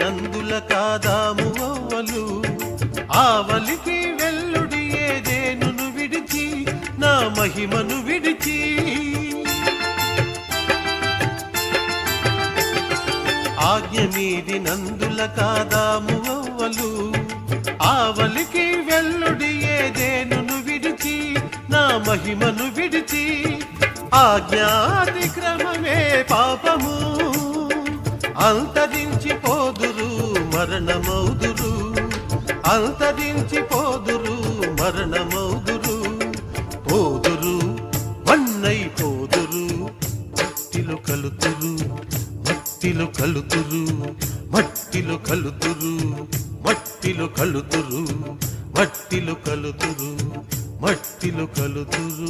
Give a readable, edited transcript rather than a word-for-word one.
నందుల కాదాము అవ్వలు ఆవలికి వెల్లుడి ఏదేనును విడిచి నా మహిమను విడిచి ఆజ్ఞ మీది నందుల కాదాము అవ్వలు ఆవలికి వెల్లుడి ఏదేనును విడిచి నా మహిమను విడిచి ఆజ్ఞాతిక్రమమే పాపము అంతరించిపోదురు మరణమౌదురు అంతరించిపోదురు మరణమౌదురు పోదురు మన్నైపోదురు మట్టిలో కలుతురు మట్టిలో కలుతురు మట్టిలో కలుతురు మట్టిలో కలుతురు మట్టిలో కలుతురు మట్టిలో కలుతురు